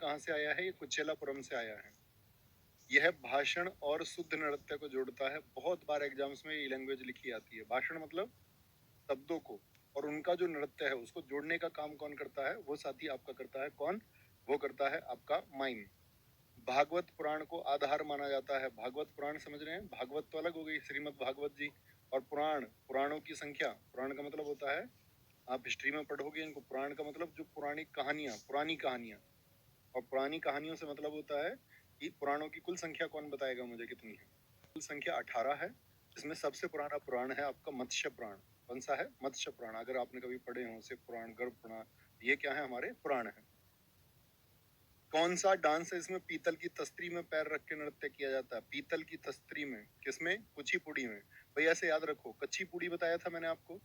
कहाँ से आया है? ये कुचेलापुरम से आया है। यह भाषण और शुद्ध नृत्य को जोड़ता है। बहुत बार एग्जाम्स में ये लैंग्वेज लिखी आती है। भाषण मतलब शब्दों को, और उनका जो नृत्य है उसको जोड़ने का काम कौन करता है? वो साथी आपका करता है। कौन? वो करता है आपका माइम। भागवत पुराण को आधार माना जाता है। भागवत पुराण समझ रहे हैं? भागवत तो अलग हो गई, श्रीमद् भागवत जी, और पुराण, पुराणों की संख्या। पुराण का मतलब होता है, आप हिस्ट्री में पढ़ोगे इनको, पुराण का मतलब जो पुरानी कहानियां, पुरानी कहानियां, और पुरानी कहानियों से मतलब होता है कि पुराणों की कुल संख्या कौन बताएगा मुझे कितनी है? कुल संख्या 18 है, जिसमें सबसे पुराना पुराण है आपका मत्स्य पुराण। कौन सा है? मत्स्य पुराण। अगर आपने कभी पढ़े हो शिव पुराण, गर्भ पुराण, ये क्या है? हमारे पुराण है। कौन सा डांस है इसमें पीतल की तस्तरी में पैर रख के नृत्य किया जाता है? पीतल की तस्तरी में, किसमें? कुचिपुड़ी में। भाई ऐसे याद रखो, कच्ची पूड़ी बताया था मैंने आपको,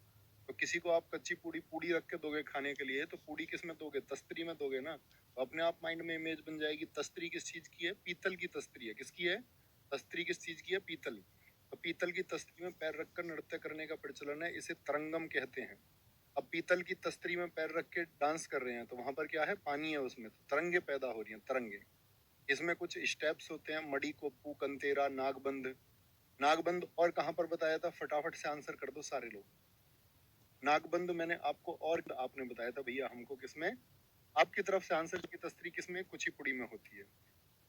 तो किसी को आप कच्ची पूड़ी पूड़ी रख के दोगे खाने के लिए, तो पूड़ी किस में दोगे? तस्तरी में दोगे ना। तो अपने आप माइंड में इमेज बन जाएगी। तस्तरी किस चीज की है? पीतल की तस्तरी है। किसकी है? तस्तरी किस चीज की है? पीतल। तो पीतल की तस्तरी में पैर रखकर नृत्य करने का प्रचलन है, इसे तरंगम कहते हैं। अब पीतल की तस्तरी में पैर रख के डांस कर रहे हैं, तो वहां पर क्या है? पानी है उसमें, तो तरंगे पैदा हो रही हैं, तरंगे। इसमें कुछ स्टेप्स होते हैं, मड़ी कोप्पू, कंतेरा, नागबंध। नागबंध और कहाँ पर बताया था? फटाफट से आंसर कर दो सारे लोग। नागबंध मैंने आपको, और आपने बताया था भैया हमको किसमें? आपकी तरफ से आंसर की तस्तरी किसमें? कुचिपुड़ी में होती है।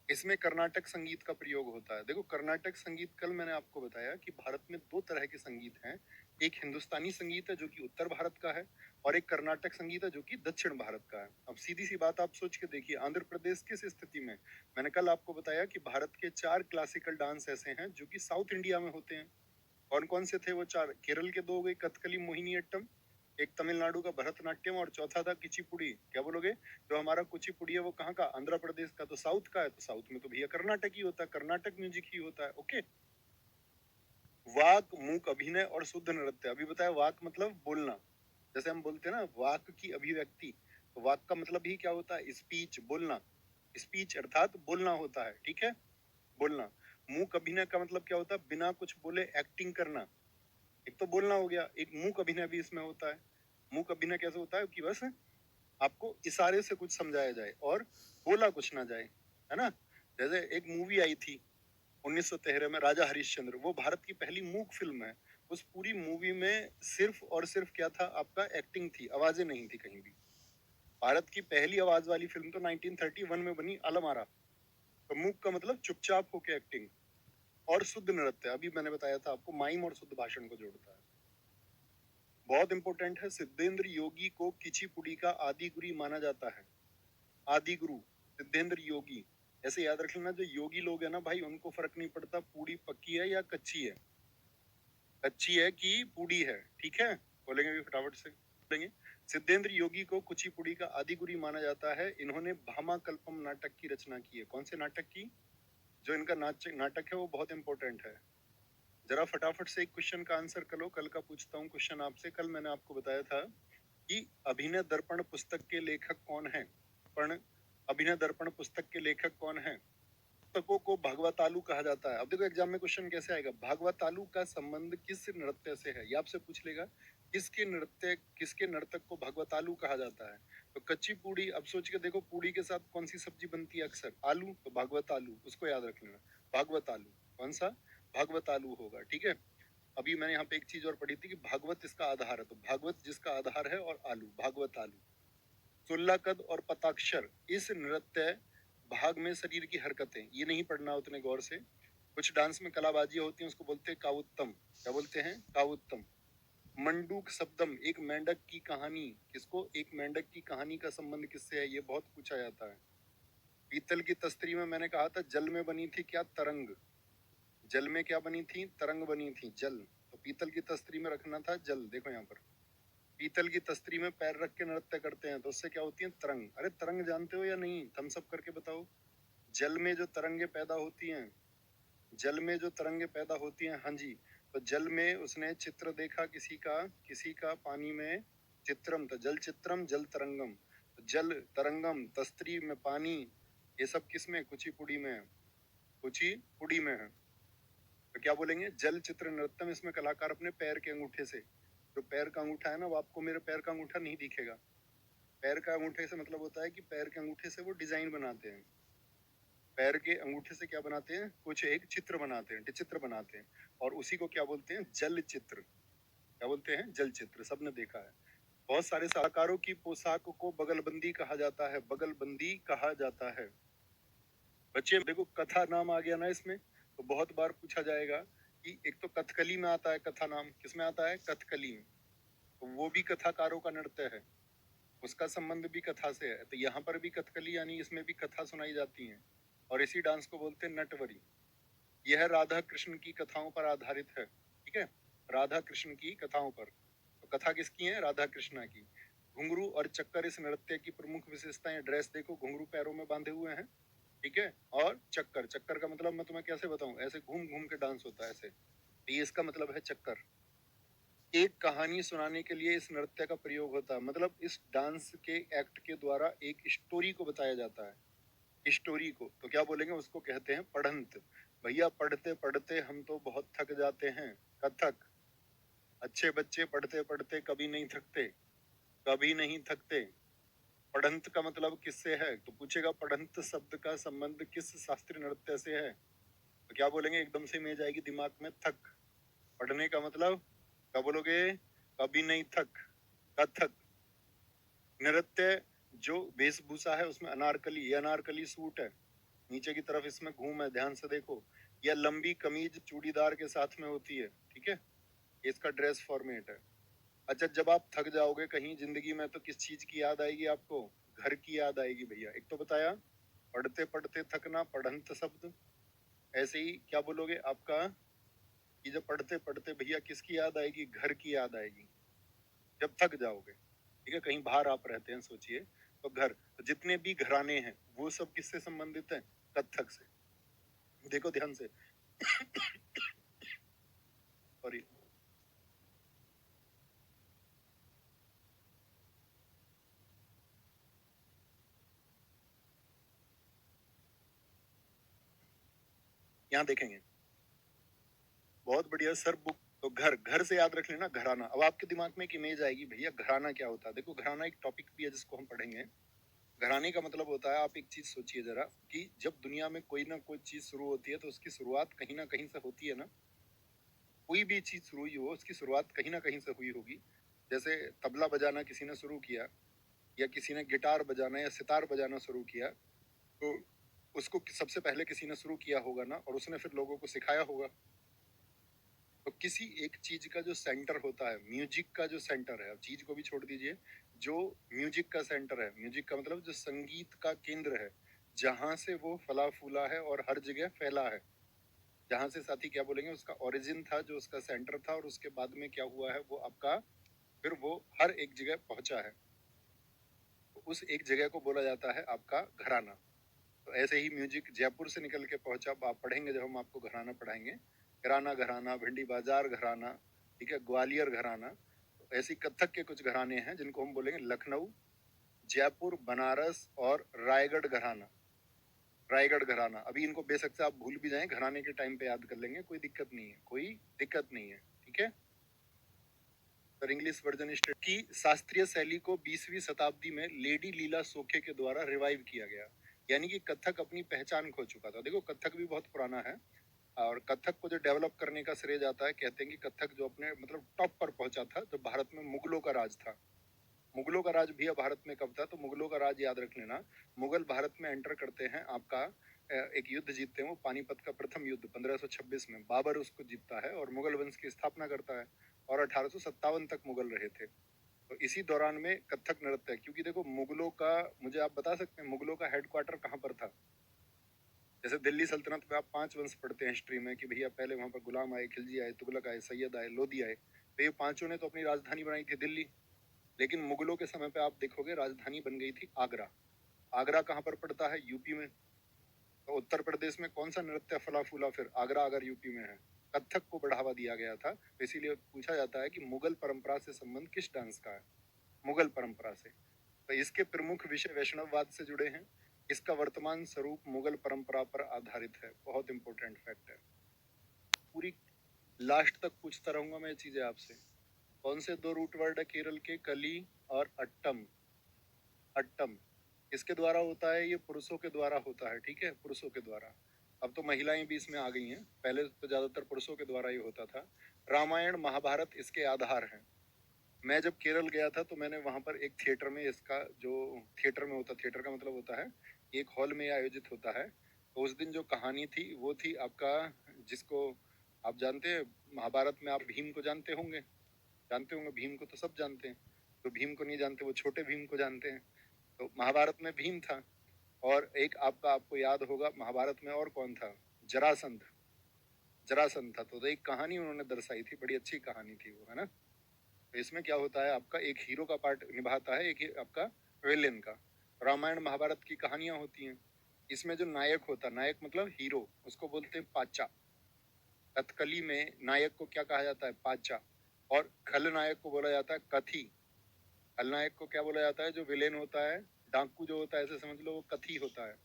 इसमें कर्नाटक संगीत का प्रयोग होता है। देखो कर्नाटक संगीत, कल मैंने आपको बताया कि भारत में दो तरह के संगीत हैं। एक हिंदुस्तानी संगीत है जो कि उत्तर भारत का है, और एक कर्नाटक संगीत है जो कि दक्षिण भारत का है। अब सीधी सी बात आप सोच के देखिए, आंध्र प्रदेश किस स्थिति में? मैंने कल आपको बताया कि भारत के 4 क्लासिकल डांस ऐसे हैं जो कि साउथ इंडिया में होते हैं। कौन कौन से थे वो 4? केरल के 2 हो गए, कथकली मोहिनीअट्टम, एक तमिलनाडु का भरतनाट्यम, और चौथा था कुचिपुड़ी। क्या बोलोगे? जो हमारा कुचिपुड़ी है वो कहाँ का? आंध्र प्रदेश का। तो साउथ का है, तो साउथ में तो भैया कर्नाटक ही होता है, कर्नाटक म्यूजिक ही होता है। ओके। वाक, मूक अभिनय और शुद्ध नृत्य। अभी बताया, वाक मतलब बोलना, जैसे हम बोलते हैं ना वाक की अभिव्यक्ति, तो वाक का मतलब ही क्या होता है? स्पीच, बोलना। स्पीच अर्थात बोलना होता है, ठीक है? बोलना। मूक अभिनय का मतलब क्या होता है? बिना कुछ बोले एक्टिंग करना। एक तो बोलना हो गया, एक मूक अभिनय भी इसमें होता है। मूक अभिनय कैसे होता है? कि बस आपको इशारे से कुछ समझाया जाए और बोला कुछ ना जाए, है ना? जैसे एक मूवी आई थी 1913 में, राजा हरिश्चंद्र, वो भारत की पहली मूक फिल्म है। उस पूरी मूवी में सिर्फ और सिर्फ क्या था? आपका एक्टिंग थी, आवाजें नहीं थी कहीं भी। भारत की पहली आवाज वाली फिल्म तो 1931 में बनी, अलमारा। तो मूक का मतलब चुपचाप होके एक्टिंग। और शुद्ध नृत्य, अभी मैंने बताया था आपको, माइम और शुद्ध भाषण को जोड़ता है। बहुत इंपॉर्टेंट है। सिद्धेंद्र योगी को किचिपुड़ी का आदि गुरु माना जाता है। आदि गुरु सिद्धेंद्र योगी। ऐसे याद रख लेना, जो योगी लोग है ना भाई, उनको फर्क नहीं पड़ता पूड़ी पक्की है या कच्ची है, कच्ची है कि पूड़ी है, ठीक है? बोलेंगे भी फटाफट से, बोलेंगे। सिद्धेंद्र योगी को कुचिपुड़ी का आदि गुरु माना जाता है। इन्होंने भामा कल्पम नाटक की रचना की है। कौन से नाटक की? जो इनका नाटक है वो बहुत इंपॉर्टेंट है। जरा फटाफट से एक क्वेश्चन का आंसर करो। कल का पूछता हूँ क्वेश्चन आपसे। कल मैंने आपको बताया था कि अभिनय दर्पण पुस्तक के लेखक कौन है? पण अभिनय दर्पण पुस्तक के लेखक कौन है? पुस्तकों को भागवतालु कहा जाता है। अब देखो एग्जाम में क्वेश्चन कैसे आएगा, भागवतालु का संबंध किस नृत्य से है? ये आपसे पूछ लेगा, किसके नर्तक को भागवतालु कहा जाता है? तो कच्ची पूड़ी, अब सोच के देखो, पूड़ी के साथ कौन सी सब्जी बनती है अक्सर? आलू, तो भागवतालु, उसको याद रख लेना। भागवतालु, कौन सा? भागवतालु होगा, ठीक है? अभी मैंने यहाँ पे एक चीज और पढ़ी थी कि भागवत इसका आधार है, तो भागवत जिसका आधार है, और आलू, भागवत आलू। सुल्लाकद और पताक्षर, इस नृत्य भाग में शरीर की हरकतें, ये नहीं पढ़ना उतने गौर से। कुछ डांस में कलाबाजियां होती हैं, उसको बोलते हैं कावुत्तम। क्या बोलते हैं? कावुत्तम। मंडूक शब्दम, एक मेंढक की कहानी, किसको? एक मेंढक की कहानी का संबंध किससे है? ये बहुत पूछा जाता है। पीतल की तस्तरी में मैंने कहा था जल में बनी थी क्या? तरंग। जल में क्या बनी थी? तरंग बनी थी, जल। तो पीतल की तस्तरी में रखना था जल। देखो यहाँ पर, पीतल की तस्तरी में पैर रख के नृत्य करते हैं, तो उससे क्या होती है? तरंग। अरे तरंग जानते हो या नहीं? थम्स अप करके बताओ। जल में जो तरंगे पैदा होती हैं, जल में जो तरंगे पैदा होती हैं, हाँ जी। तो जल में उसने चित्र देखा किसी का पानी में चित्रम, तो जल चित्रम जल तरंगम। तो जल तरंगम, तस्त्री में पानी, ये सब किसमें? कुचिपुड़ी में है। कुचिपुड़ी में है। तो क्या बोलेंगे? जल चित्र नृत्यम। इसमें कलाकार अपने पैर के अंगूठे से, जो पैर का अंगूठा है ना, वो आपको मेरे पैर का अंगूठा नहीं दिखेगा, पैर का अंगूठे से मतलब होता है कि पैर के अंगूठे से वो डिजाइन बनाते हैं। पैर के अंगूठे से क्या बनाते हैं? कुछ एक चित्र बनाते हैं, चित्र बनाते हैं, और उसी को क्या बोलते हैं? जल चित्र। क्या बोलते हैं? जल चित्र। सबने देखा है। बहुत सारे कलाकारों की पोशाक को बगलबंदी कहा जाता है, बगलबंदी कहा जाता है। बच्चे देखो, कथा नाम आ गया ना इसमें, तो बहुत बार पूछा जाएगा कि एक तो कथकली में आता है कथा नाम, किसमें आता है? कथकली में। तो वो भी कथाकारों का नृत्य है, उसका संबंध भी कथा से है। तो यहाँ पर भी कथकली यानी इसमें भी कथा सुनाई जाती है, और इसी डांस को बोलते हैं नटवरी। यह राधा कृष्ण की कथाओं पर आधारित है। ठीक है, राधा कृष्ण की कथाओं पर। तो कथा किसकी है? राधा कृष्णा की। घुंघरू और चक्कर इस नृत्य की प्रमुख विशेषताएं। ड्रेस देखो, घुंघरू पैरों में बांधे हुए हैं, ठीक है, और चक्कर, चक्कर का मतलब मैं तुम्हें कैसे बताऊं? ऐसे घूम घूम के डांस होता है ऐसे, तो ये इसका मतलब है चक्कर। एक कहानी सुनाने के लिए इस नृत्य का प्रयोग होता है, मतलब इस डांस के एक्ट के द्वारा एक स्टोरी को बताया जाता है। स्टोरी को तो क्या बोलेंगे? उसको कहते हैं पढ़ंत। भैया पढ़ते पढ़ते हम तो बहुत थक जाते हैं। कथक। अच्छे बच्चे पढ़ते पढ़ते कभी नहीं थकते, कभी नहीं थकते। पढ़ंत का मतलब किससे है? तो पूछेगा पढ़ंत शब्द का संबंध किस शास्त्रीय नृत्य से है? तो क्या बोलेंगे? एकदम से इमेज आएगी दिमाग में, थक। पढ़ने का मतलब क्या बोलोगे? कभी नहीं थक। कथक। नृत्य जो वेशभूषा है उसमें अनारकली, ये अनारकली सूट है, नीचे की तरफ इसमें घूम है, ध्यान से देखो। यह लंबी कमीज चूड़ीदार के साथ में होती है, ठीक है, इसका ड्रेस फॉर्मेट है। अच्छा, जब आप थक जाओगे कहीं जिंदगी में तो किस चीज की याद आएगी आपको? घर की याद आएगी भैया। एक तो बताया पढ़ते पढ़ते थकना, पढ़ंत शब्द। ऐसे ही क्या बोलोगे आपका कि जब पढ़ते पढ़ते भैया किसकी याद आएगी? घर की याद आएगी, जब थक जाओगे। ठीक है, कहीं बाहर आप रहते हैं सोचिए, तो घर, तो जितने भी घराने हैं वो सब किससे संबंधित हैं? कथक से। देखो ध्यान से। सॉरी। यहाँ देखेंगे, बहुत बढ़िया सर बुक। तो घर, घर से याद रख लेना घराना। अब आपके दिमाग में एक इमेज आएगी, भैया घराना क्या होता है? देखो घराना एक टॉपिक भी है जिसको हम पढ़ेंगे। घराने का मतलब होता है, आप एक चीज सोचिए जरा, कि जब दुनिया में कोई ना कोई चीज शुरू होती है तो उसकी शुरुआत कहीं ना कहीं से होती है ना। कोई भी चीज शुरू हुई हो उसकी शुरुआत कहीं ना कहीं से हुई होगी। जैसे तबला बजाना किसी ने शुरू किया, या किसी ने गिटार बजाना या सितार बजाना शुरू किया, तो उसको सबसे पहले किसी ने शुरू किया होगा ना, और उसने फिर लोगों को सिखाया होगा। तो किसी एक चीज का जो सेंटर होता है, म्यूजिक का जो सेंटर है, अब चीज को भी छोड़ दीजिए, जो म्यूजिक का सेंटर है, म्यूजिक का मतलब जो संगीत का केंद्र है, जहां से वो फला फूला है और हर जगह फैला है, जहां से साथी क्या बोलेंगे, उसका ओरिजिन था, जो उसका सेंटर था, और उसके बाद में क्या हुआ है वो आपका, फिर वो हर एक जगह पहुंचा है, तो उस एक जगह को बोला जाता है आपका घराना। तो ऐसे ही म्यूजिक जयपुर से निकल के पहुंचा, आप पढ़ेंगे जब हम आपको घराना पढ़ाएंगे, किराना घराना, भिंडी बाजार घराना, ठीक है, ग्वालियर घराना। तो ऐसी कथक के कुछ घराने हैं जिनको हम बोलेंगे लखनऊ, जयपुर, बनारस और रायगढ़ घराना। रायगढ़ घराना, अभी इनको बेशक से आप भूल भी जाएं, घराने के टाइम पे याद कर लेंगे, कोई दिक्कत नहीं है, कोई दिक्कत नहीं है, ठीक है। सर इंग्लिश वर्जन स्टेट की शास्त्रीय शैली को 20वीं शताब्दी में लेडी लीला सोखे के द्वारा रिवाइव किया गया, यानी कि कथक अपनी पहचान खो चुका था। देखो कथक भी बहुत पुराना है, और कथक को जो डेवलप करने का श्रेय जाता है, कहते हैं कि कथक जो अपने मतलब टॉप पर पहुंचा था जब भारत में मुगलों का राज था। मुगलों का राज भी अब भारत में कब था? तो मुगलों का राज याद रख लेना। मुगल भारत में एंटर करते हैं, आपका एक युद्ध जीतते हैं, वो पानीपत का प्रथम युद्ध 1526 में बाबर उसको जीतता है और मुगल वंश की स्थापना करता है, और 1857 तक मुगल रहे थे। तो इसी दौरान में कथक नृत्य, क्योंकि देखो मुगलों का, मुझे आप बता सकते हैं मुगलों का हेडक्वार्टर कहाँ पर था? जैसे दिल्ली सल्तनत में आप 5 वंश पढ़ते हैं हिस्ट्री में कि भैया पहले वहां पर गुलाम आए, खिलजी आए, तुगलक आए, सैयद आए, लोधी आए, तो ये पांचों ने तो अपनी राजधानी बनाई थी दिल्ली। लेकिन मुगलों के समय पे आप देखोगे राजधानी बन गई थी आगरा। आगरा कहाँ पर पड़ता है? यूपी में। तो उत्तर प्रदेश में कौन सा नृत्य फला फूला फिर? आगरा अगर यूपी में है। कथक को बढ़ावा दिया गया था, तो इसीलिए पूछा जाता है कि मुगल परंपरा से संबंध किस डांस का है? मुगल परंपरा से। तो इसके प्रमुख विषय वैष्णववाद से जुड़े हैं। इसका वर्तमान स्वरूप मुगल परंपरा पर आधारित है। बहुत इंपॉर्टेंट फैक्ट है। पूरी लास्ट तक पूछता रहूंगा मैं ये चीजें आपसे। कौन से दो रूट वर्ड है केरल के? कली और अट्टम। अट्टम किसके द्वारा होता है? ये पुरुषों के द्वारा होता है, ठीक है, पुरुषों के द्वारा। अब तो महिलाएं भी इसमें आ गई हैं, पहले तो ज्यादातर पुरुषों के द्वारा ही होता था। रामायण महाभारत इसके आधार हैं। मैं जब केरल गया था तो मैंने वहां पर एक थिएटर में इसका जो थिएटर में होता, थिएटर का मतलब होता है एक हॉल में आयोजित होता है, तो उस दिन जो कहानी थी वो थी आपका, जिसको आप जानते हैं महाभारत में, आप भीम को जानते होंगे, जानते होंगे भीम को तो सब जानते हैं, तो भीम को नहीं जानते वो छोटे भीम को जानते हैं। तो महाभारत में भीम था, और एक आपका, आपको याद होगा महाभारत में और कौन था? जरासंध, जरासंध था। तो एक कहानी उन्होंने दर्शाई थी, बड़ी अच्छी कहानी थी वो, है ना। तो इसमें क्या होता है, आपका एक हीरो का पार्ट निभाता है, एक आपका विलेन का। रामायण महाभारत की कहानियां होती हैं, इसमें जो नायक होता है, नायक मतलब हीरो, उसको बोलते हैं पाचा। कथकली में नायक को क्या कहा जाता है? पाचा। और खलनायक को बोला जाता है कथी। खलनायक को क्या बोला जाता है? जो विलेन होता है, डाकू जो होता है, ऐसे समझ लो वो कथी होता है।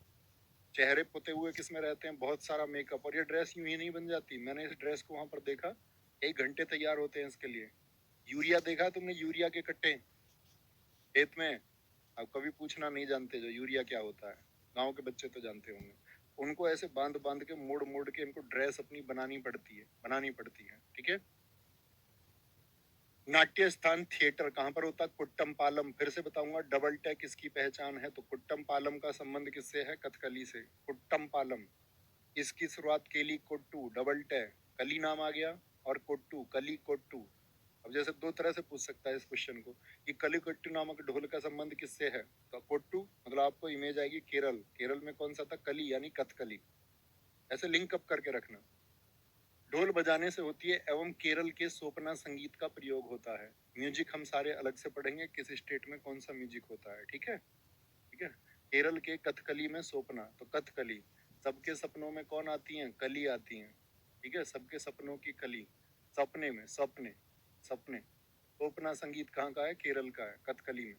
चेहरे पुते हुए किसमें रहते हैं? बहुत सारा मेकअप, और ये ड्रेस यूं ही नहीं बन जाती। मैंने इस ड्रेस को वहां पर देखा, 1 घंटे तैयार होते हैं इसके लिए। यूरिया देखा तुमने? यूरिया के कट्टे खेत में, अब कभी पूछना नहीं जानते जो यूरिया क्या होता है, गांव के बच्चे तो जानते होंगे। उनको ऐसे बांध बांध के, मोड़ मोड़ के इनको ड्रेस अपनी बनानी पड़ती है, बनानी पड़ती है, ठीक है। नाट्य स्थान थिएटर कहाँ पर होता है? कुट्टम पालम। फिर से बताऊंगा, डबल टैक इसकी पहचान है। तो कुट्टम पालम का संबंध किससे है? कथकली से। कुट्टम पालम, इसकी शुरुआत केली कोट्टू, डबल टै, कली नाम आ गया, और कोट्टू, कली कोट्टू। अब जैसे दो तरह से पूछ सकता है इस क्वेश्चन को कि कली कोट्टू नामक ढोल का संबंध किससे है? तो कोट्टू मतलब आपको इमेज आएगी केरल, केरल में कौन सा था? कली, यानी कथकली। ऐसे लिंक अप करके रखना। ढोल बजाने से होती है, एवं केरल के सोपना संगीत का प्रयोग होता है। म्यूजिक हम सारे अलग से पढ़ेंगे, किस स्टेट में कौन सा म्यूजिक होता है, ठीक है, ठीक है। केरल के कथकली में सोपना, तो कथकली। सबके सपनों में कौन आती हैं? कली आती हैं, ठीक है, सबके सपनों की कली। सपने में, सपने, सपने। सोपना संगीत कहाँ का है? केरल का है, कथकली में।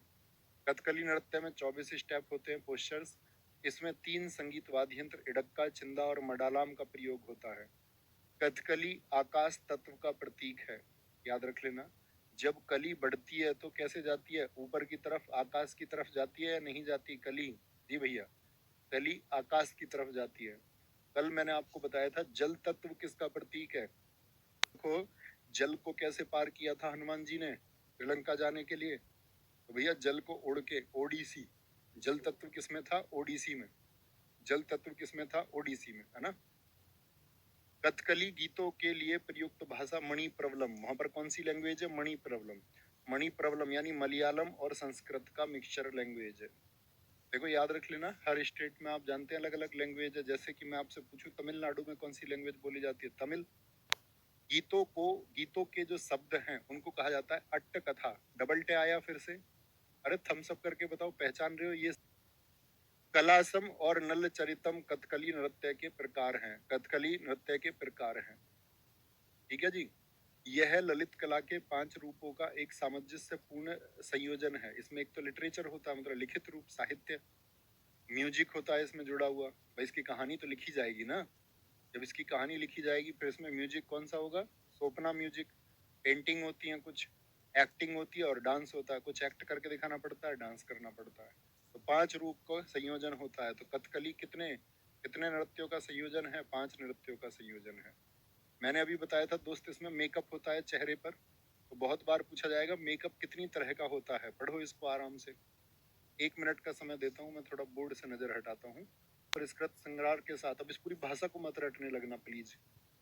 कथकली नृत्य में 24 स्टेप होते हैं, पोस्चर्स। इसमें 3 संगीत वाद्य यंत्र, इडक्का, चिंदा और मडालाम का प्रयोग होता है। कथकली आकाश तत्व का प्रतीक है, याद रख लेना। जब कली बढ़ती है तो कैसे जाती है? ऊपर की तरफ, आकाश की तरफ जाती है या नहीं जाती कली? जी भैया, कली आकाश की तरफ जाती है। कल मैंने आपको बताया था जल तत्व किसका प्रतीक है? देखो, जल को कैसे पार किया था हनुमान जी ने श्रीलंका जाने के लिए? तो भैया जल को उड़ के, ओडिसी। जल तत्व किसमें था? ओडिसी में। जल तत्व किसमें था? ओडिसी में, है ना। कथकली गीतों के लिए प्रयुक्त भाषा मणि प्रवलम। वहां पर कौन सी लैंग्वेज है? मणि प्रवलम। मणि प्रवलम यानी मलयालम और संस्कृत का मिक्सचर लैंग्वेज है। देखो याद रख लेना, हर स्टेट में आप जानते हैं अलग अलग लैंग्वेज है। जैसे कि मैं आपसे पूछूं तमिलनाडु में कौन सी लैंग्वेज बोली जाती है? तमिल। गीतों को, गीतों के जो शब्द हैं उनको कहा जाता है अट्ट कथा। डबल टे आया फिर से। अरे थम्स अप करके बताओ, पहचान रहे हो? ये कलासम और नल चरितम कथकली नृत्य के प्रकार हैं, कथकली नृत्य के प्रकार हैं, ठीक है जी। यह ललित कला के 5 रूपों का एक सामंजस्य पूर्ण संयोजन है। इसमें एक तो लिटरेचर होता है, मतलब लिखित रूप, साहित्य। म्यूजिक होता है इसमें जुड़ा हुआ, भाई इसकी कहानी तो लिखी जाएगी ना। जब इसकी कहानी लिखी जाएगी फिर इसमें म्यूजिक कौन सा होगा? सोपना म्यूजिक। पेंटिंग होती है कुछ, एक्टिंग होती है, और डांस होता है। कुछ एक्ट करके दिखाना पड़ता है, डांस करना पड़ता है। तो 5 रूप का संयोजन होता है। तो कथकली कितने कितने नृत्यों का संयोजन है? 5 नृत्यों का संयोजन है। मैंने अभी बताया था दोस्त, इसमें मेकअप होता है चेहरे पर। तो बहुत बार पूछा जाएगा मेकअप कितनी तरह का होता है, पढ़ो इसको आराम से। 1 मिनट का समय देता हूँ मैं, थोड़ा बोर्ड से नजर हटाता हूँ। परिष्कृत श्रृंगार के साथ, अब इस पूरी भाषा को मत रटने लगना प्लीज।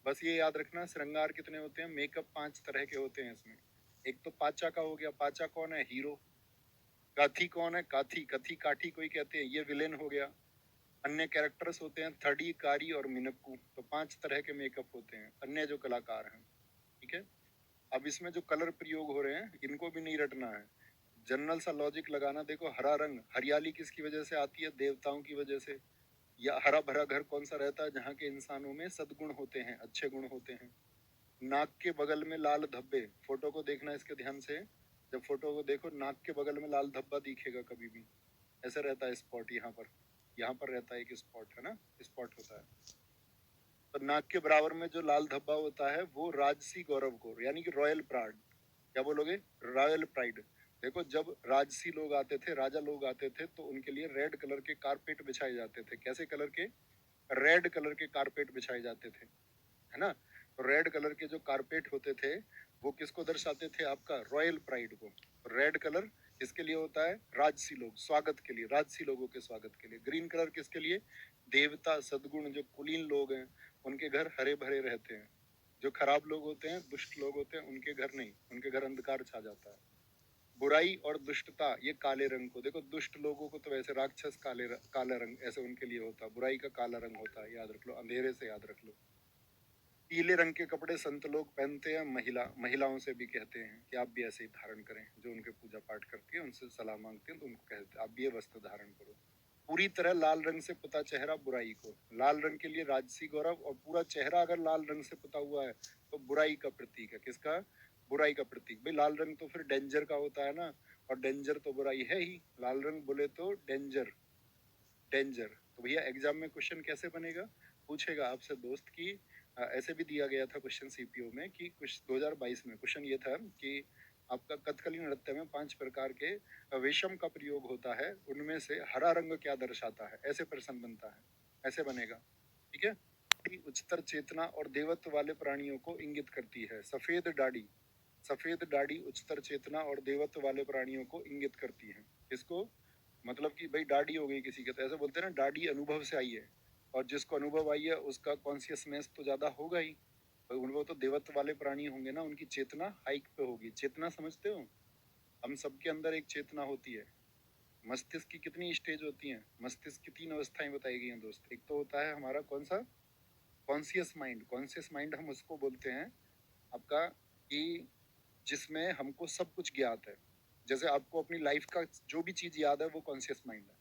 बस ये याद रखना, श्रृंगार कितने होते हैं? मेकअप 5 तरह के होते हैं इसमें। एक तो पाचा का हो गया। पाचा कौन है? हीरो। काथी कौन है? काथी, कथी काठी कोई कहते हैं, ये विलेन हो गया। अन्य कैरेक्टर्स होते हैं थड़ी, कारी और मिनक्कू। तो 5 तरह के मेकअप होते हैं, अन्य जो कलाकार हैं, ठीक है। अब इसमें जो कलर प्रयोग हो रहे हैं इनको भी नहीं रटना है, जनरल सा लॉजिक लगाना। देखो हरा रंग, हरियाली किसकी वजह से आती है? देवताओं की वजह से। या हरा भरा घर कौन सा रहता है? जहाँ के इंसानों में सद्गुण होते हैं, अच्छे गुण होते हैं। नाक के बगल में लाल धब्बे, फोटो को देखना इसके ध्यान से। जब फोटो को देखो, नाक के बगल में लाल धब्बा दिखेगा कभी भी, ऐसा रहता है स्पॉट। यहाँ पर रहता है एक स्पॉट, है ना, स्पॉट होता है। तो नाक के बराबर में जो लाल धब्बा होता है वो राजसी गौरव को, यानी कि रॉयल प्राइड। क्या बोलोगे? Royal pride. देखो जब राजसी लोग आते थे, राजा लोग आते थे, तो उनके लिए रेड कलर के कारपेट बिछाए जाते थे। कैसे कलर के? रेड कलर के कारपेट बिछाए जाते थे, है ना? तो रेड कलर के जो कारपेट होते थे वो किसको दर्शाते थे? आपका रॉयल प्राइड को। रेड कलर किसके लिए होता है? राजसी लोग, स्वागत के लिए, राजसी लोगों के स्वागत के लिए। ग्रीन कलर किसके लिए? देवता, सद्गुण, जो कुलीन लोग हैं उनके घर हरे भरे रहते हैं। जो खराब लोग होते हैं, दुष्ट लोग होते हैं, उनके घर नहीं, उनके घर अंधकार छा जाता है। बुराई और दुष्टता ये काले रंग को, देखो दुष्ट लोगों को तो वैसे राक्षस काला रंग ऐसे उनके लिए होता है, बुराई का काला रंग होता है, याद रख लो, अंधेरे से याद रख लो। पीले रंग के कपड़े संत लोग पहनते हैं, महिलाओं से भी कहते हैं कि आप भी ऐसे ही धारण करें। जो उनके पूजा पाठ करती है उनसे सलाह मांगते हैं तो उनको कहते हैं आप भी ये वस्त्र धारण करो। पूरी तरह लाल रंग से पुता चेहरा बुराई को, लाल रंग के लिए राजसी गौरव, और पूरा चेहरा अगर लाल रंग से पुता हुआ है तो बुराई का प्रतीक है। किसका? बुराई का प्रतीक। भाई लाल रंग तो फिर डेंजर का होता है ना, और डेंजर तो बुराई है ही। लाल रंग बोले तो डेंजर, डेंजर। तो भैया एग्जाम में क्वेश्चन कैसे बनेगा? पूछेगा आपसे दोस्त की ऐसे भी दिया गया था क्वेश्चन सीपीओ में कि कुछ 2022 में क्वेश्चन ये था कि आपका कथकली नृत्य में 5 प्रकार के वेशम का प्रयोग होता है, उनमें से हरा रंग क्या दर्शाता है? ऐसे प्रश्न बनता है, ऐसे बनेगा, ठीक है? उच्चतर चेतना और देवत्व वाले प्राणियों को इंगित करती है। सफेद दाढ़ी, सफेद दाढ़ी उच्चतर चेतना और देवत्व वाले प्राणियों को इंगित करती है। इसको मतलब कि भाई दाढ़ी हो गई किसी के, तो ऐसे बोलते हैं ना दाढ़ी अनुभव से आई है, और जिसको अनुभव आई है उसका कॉन्शियसनेस तो ज्यादा होगा ही। तो उनको तो देवत्व वाले प्राणी होंगे ना, उनकी चेतना हाइक पे होगी। चेतना समझते हो? हम सबके अंदर एक चेतना होती है। मस्तिष्क की कितनी स्टेज होती हैं? मस्तिष्क की 3 अवस्थाएं बताई गई हैं दोस्त। एक तो होता है हमारा कौन सा? Conscious mind. कॉन्शियस माइंड हम उसको बोलते हैं आपका कि जिसमें हमको सब कुछ ज्ञात है। जैसे आपको अपनी लाइफ का जो भी चीज याद है वो कॉन्शियस माइंड है।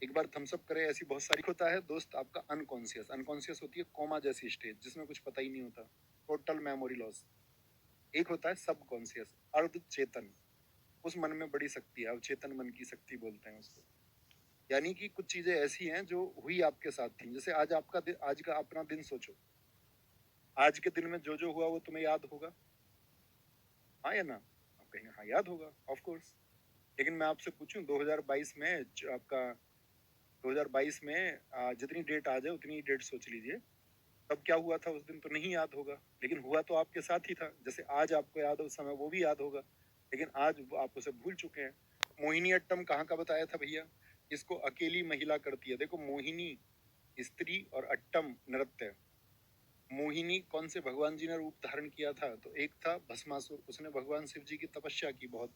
एक बार थम्सअप करे ऐसी बहुत सारी होता है दोस्त आपका अनकॉन्शियस। अनकॉन्शियस होती है कोमा जैसी स्टेज जिसमें कुछ पता ही नहीं होता, टोटल मेमोरी लॉस। एक होता है सब कॉन्शियस, अर्ध चेतन। उस मन में बड़ी शक्ति है, अवचेतन मन की शक्ति बोलते हैं उसको। यानी कि कुछ चीजें ऐसी हैं जो हुई आपके साथ थी। जैसे आज आज का अपना दिन सोचो, आज के दिन में जो जो हुआ वो तुम्हें याद होगा, हाँ या ना? आप कहेंगे हाँ याद होगा, ऑफ कोर्स। लेकिन मैं आपसे पूछूं 2022 में आपका 2022 में जितनी डेट आ जाए उतनी डेट सोच लीजिए, तब क्या हुआ था उस दिन तो नहीं याद होगा, लेकिन हुआ तो आपके साथ ही था। जैसे आज आपको याद हो उस समय वो भी याद होगा, लेकिन आज आप उसे भूल चुके हैं। मोहिनी अट्टम कहाँ का बताया था भैया? इसको अकेली महिला करती है। देखो मोहिनी स्त्री और अट्टम नृत्य। मोहिनी कौन से भगवान जी ने रूप धारण किया था? तो एक था भस्मासुर, उसने भगवान शिव जी की तपस्या की बहुत,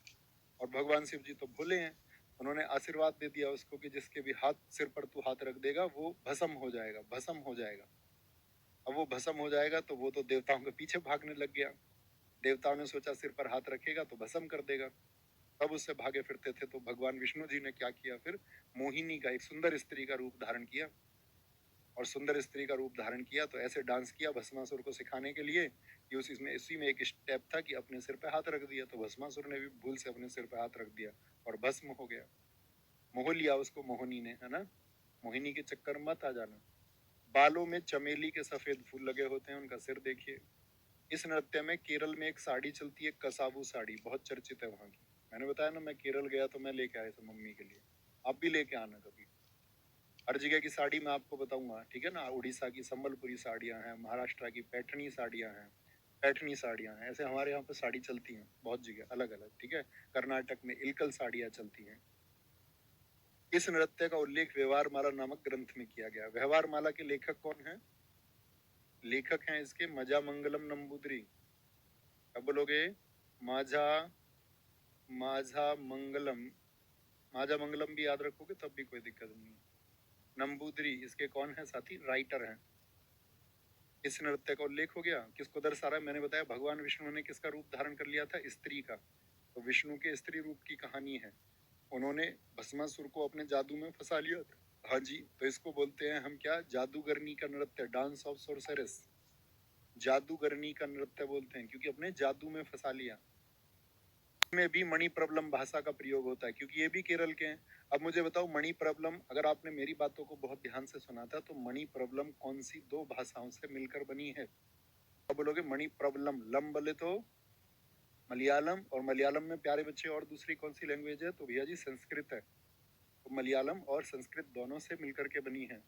और भगवान शिव जी तो भोले हैं, उन्होंने आशीर्वाद दे दिया उसको कि जिसके भी हाथ सिर पर तू हाथ रख देगा वो भस्म हो जाएगा, भस्म हो जाएगा। अब वो भस्म हो जाएगा तो वो तो देवताओं के पीछे भागने लग गया। देवताओं ने सोचा सिर पर हाथ रखेगा तो भस्म कर देगा, तब उससे भागे फिरते थे। तो भगवान विष्णु जी ने क्या किया फिर? मोहिनी का, एक सुंदर स्त्री का रूप धारण किया, और सुंदर स्त्री का रूप धारण किया तो ऐसे डांस किया भस्मासुर को सिखाने के लिए कि उसी में एक स्टेप था कि अपने सिर पे हाथ रख दिया, तो भस्मासुर ने भी भूल से अपने सिर पे हाथ रख दिया और भस्म हो गया। मोह लिया उसको मोहिनी ने, है ना? मोहिनी के चक्कर में मत आ जाना। बालों में चमेली के सफेद फूल लगे होते हैं, उनका सिर देखिए। इस नृत्य में केरल में एक साड़ी चलती है, कसाबू साड़ी, बहुत चर्चित है वहां की। मैंने बताया ना मैं केरल गया तो मैं लेके आया था मम्मी के लिए, आप भी लेके आना कभी। हर जगह की साड़ी मैं आपको बताऊंगा, ठीक है ना? उड़ीसा की संबलपुरी साड़ियां हैं, महाराष्ट्र की पैठनी साड़ियां हैं, पैठनी साड़ियां हैं, ऐसे हमारे यहाँ पे साड़ी चलती हैं बहुत जगह अलग अलग, ठीक है? कर्नाटक में इलकल साड़ियां चलती हैं। इस नृत्य का उल्लेख व्यवहार माला नामक ग्रंथ में किया गया। व्यवहार माला के लेखक कौन है? लेखक हैं इसके मजा मंगलम नंबूदरी। अब बोलोगे माझा, माझा मंगलम, माझा मंगलम भी याद रखोगे तब भी कोई दिक्कत नहीं है। नंबूदरी इसके कौन है साथी? राइटर हैं। इस नृत्य का उल्लेख हो गया, किसको दर्शा रहा है? मैंने बताया भगवान विष्णु ने किसका रूप धारण कर लिया था? स्त्री का। तो विष्णु के स्त्री रूप की कहानी है। उन्होंने भस्मासुर को अपने जादू में फंसा लिया था। हाँ जी, तो इसको बोलते हैं हम क्या? जादूगरनी का नृत्य, डांस ऑफ सोर्सरेस। जादूगरनी का नृत्य बोलते हैं क्योंकि अपने जादू में फंसा लिया। में भी मणि प्रबलम भाषा का प्रयोग होता है क्योंकि ये भी केरल के हैं। अब मुझे बताओ मणि प्रबलम, अगर आपने मेरी बातों को बहुत ध्यान से सुना था तो मणि प्रबलम कौन सी 2 भाषाओं से मिलकर बनी है? अब बोलोगे मणि प्रबलम, लम बोले तो मलयालम, और मलयालम में प्यारे बच्चे और दूसरी कौन सी लैंग्वेज है? तो भैया जी संस्कृत है। तो मलयालम और संस्कृत दोनों से मिलकर के बनी है।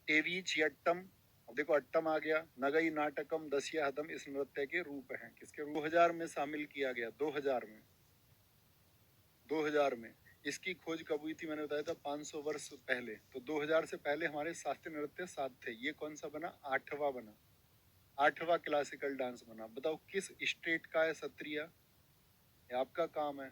टेवी चियट्टम, अब देखो अट्टम आ गया। नगई नाटकम दस्या हदम इस नृत्य के रूप हैं। किसके रूप? 2000 में शामिल किया गया, 2000 में। 2000 में इसकी खोज कब हुई थी? मैंने बताया था 500 वर्ष पहले। तो 2000 से पहले हमारे शास्त्रीय नृत्य 7 थे। ये कौन सा बना? 8वां बना। 8वां क्लासिकल डांस बना। बताओ किस स्टेट का है सत्रिया? ये आपका काम है।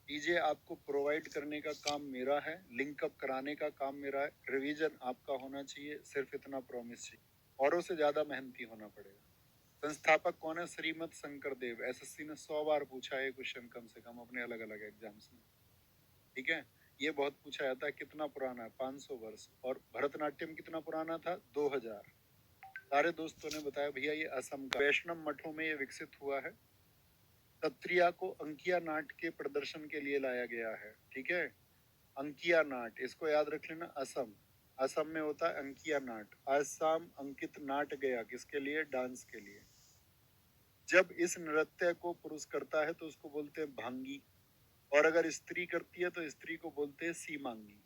डीजे आपको प्रोवाइड करने का काम मेरा है, लिंकअप कराने का काम मेरा है, रिवीजन आपका होना चाहिए। सिर्फ इतना प्रॉमिस चाहिए, औरों से ज्यादा मेहनती होना पड़ेगा। संस्थापक कौन है? श्रीमद शंकर देव। एसएससी ने 100 बार पूछा है क्वेश्चन कम से कम अपने अलग अलग एग्जाम्स में। ठीक है, ये बहुत पूछा जाता है। कितना पुराना है? 500 वर्ष। और भरतनाट्यम कितना पुराना था? 2000। सारे दोस्तों ने बताया भैया ये असम का वैष्णव मठों में ये विकसित हुआ है। सत्रिया को अंकिया नाट के प्रदर्शन के लिए लाया गया है। ठीक है, अंकिया नाट, इसको याद रख लेना। असम, असम में होता है अंकिया नाट। असम अंकित नाट गया किसके लिए? डांस के लिए। जब इस नृत्य को पुरुष करता है तो उसको बोलते हैं भांगी, और अगर स्त्री करती है तो स्त्री को बोलते हैं सीमांगी।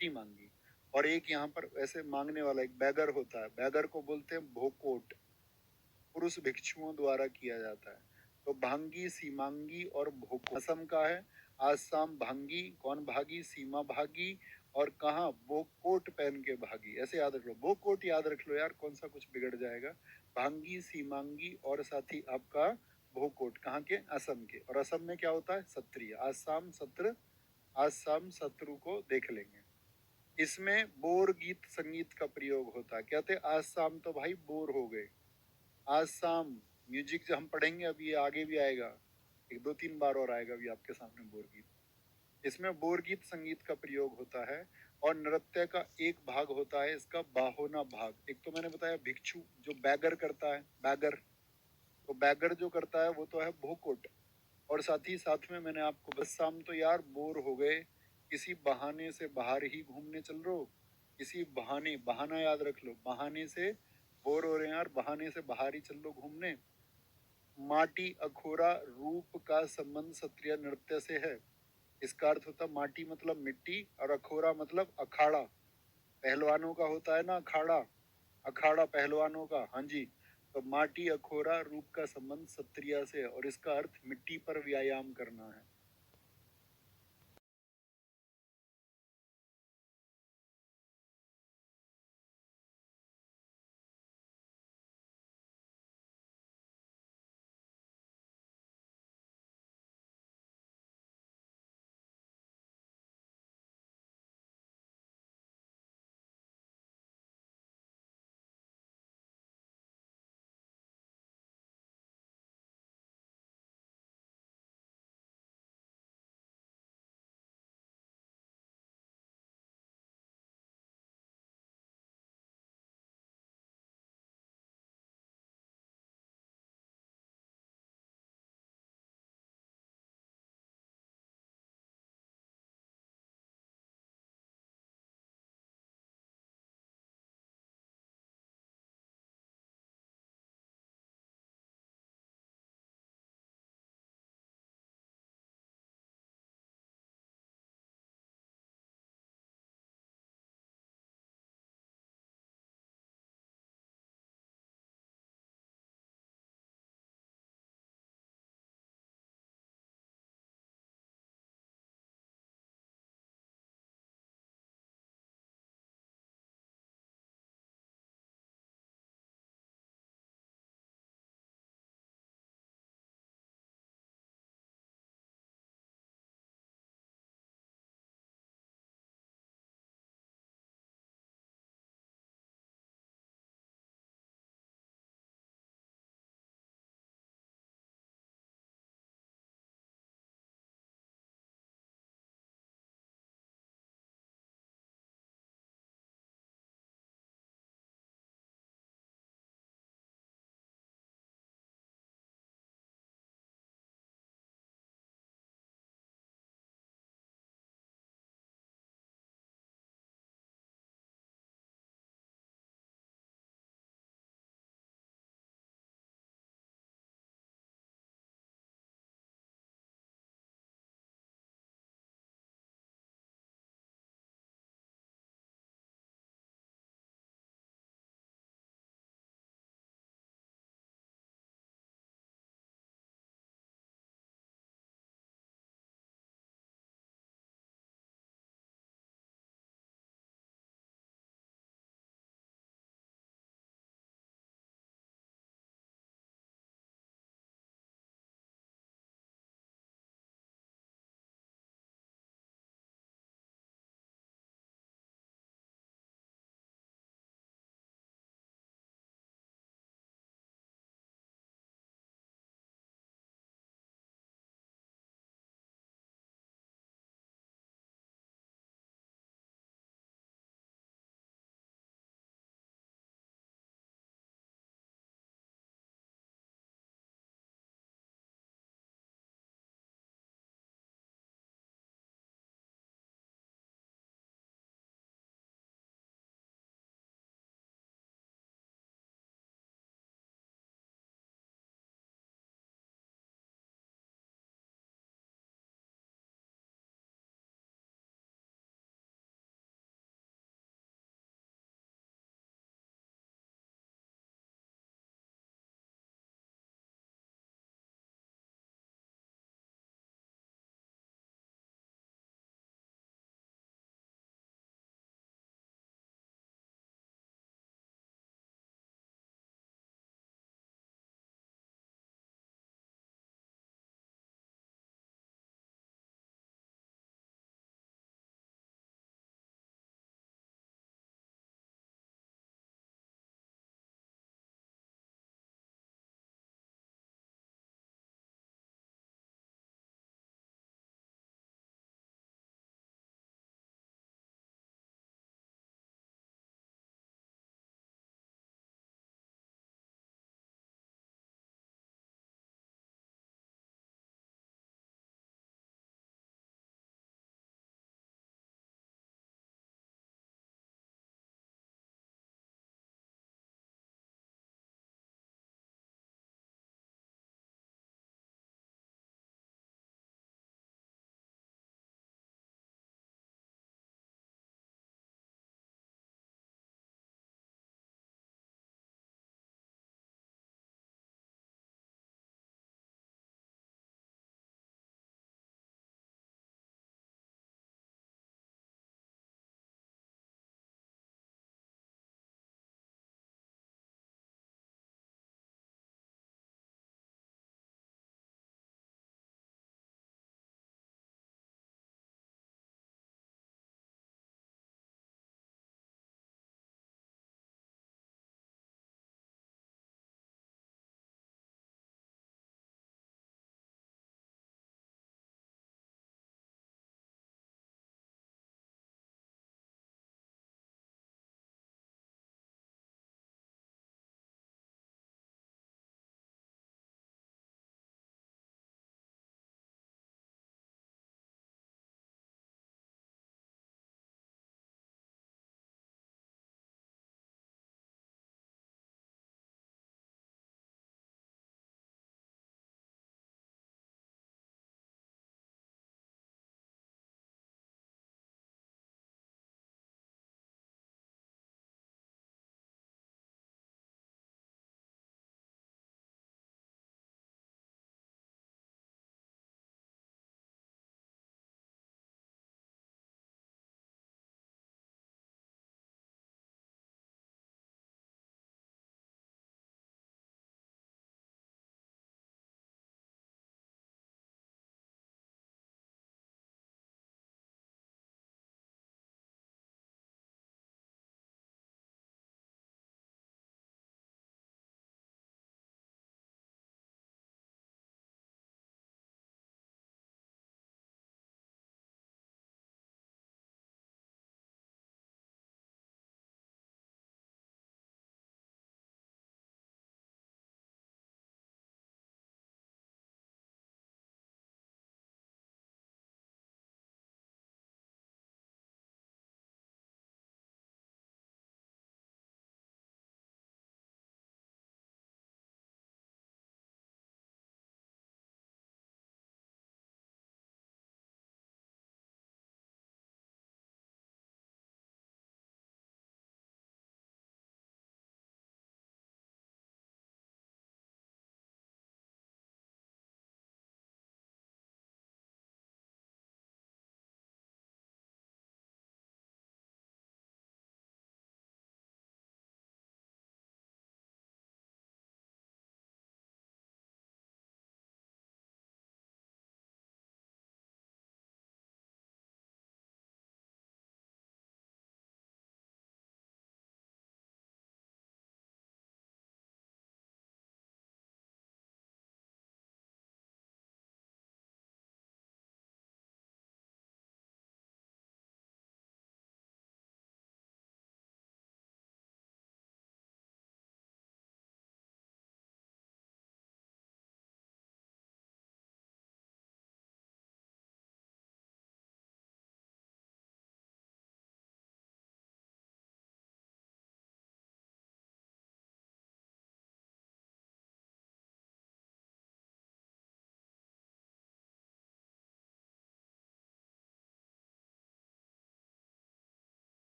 सीमांगी। और एक यहाँ पर ऐसे मांगने वाला एक बैगर होता है, बैगर को बोलते हैं भोकोट। पुरुष भिक्षुओं द्वारा किया जाता है। तो भांगी, सीमांगी और भोको असम का है। आसाम भांगी, कौन भागी? सीमा भागी। और कहाँ? वो कोट पहन के भागी। ऐसे याद रख लो, वो कोट याद रख लो यार, कौन सा कुछ बिगड़ जाएगा। भांगी, सीमांगी और साथ ही आपका भोकोट। कहाँ के? असम के। और असम में क्या होता है? सत्रिय। आसाम सत्र, आसाम शत्रु को देख लेंगे। इसमें बोर गीत संगीत का प्रयोग होता है। कहते आज शाम तो भाई बोर हो गए। आज शाम म्यूजिक जो हम पढ़ेंगे अभी, ये आगे भी आएगा, एक दो तीन बार और आएगा अभी आपके सामने बोर गीत। इसमें बोर गीत संगीत का प्रयोग होता है। और नृत्य का एक भाग होता है इसका बाहोना भाग। एक तो मैंने बताया भिक्षु जो बैगर करता है, बैगर। तो बैगर जो करता है वो तो है भोकोट। और साथ ही साथ में मैंने आपको, बस शाम तो यार बोर हो गए, किसी बहाने से बाहर ही घूमने चल रहे हो। किसी बहाने, बहाना याद रख लो, बहाने से बोर हो रहे हैं यार, बहाने से बाहर ही चल लो घूमने। माटी अखोरा रूप का संबंध क्षत्रिय नृत्य से है। इसका अर्थ होता माटी मतलब मिट्टी, और अखोरा मतलब अखाड़ा। पहलवानों का होता है ना अखाड़ा, अखाड़ा पहलवानों का। हाँ जी। तो माटी अखोरा रूप का संबंध क्षत्रिय से है, और इसका अर्थ मिट्टी पर व्यायाम करना है।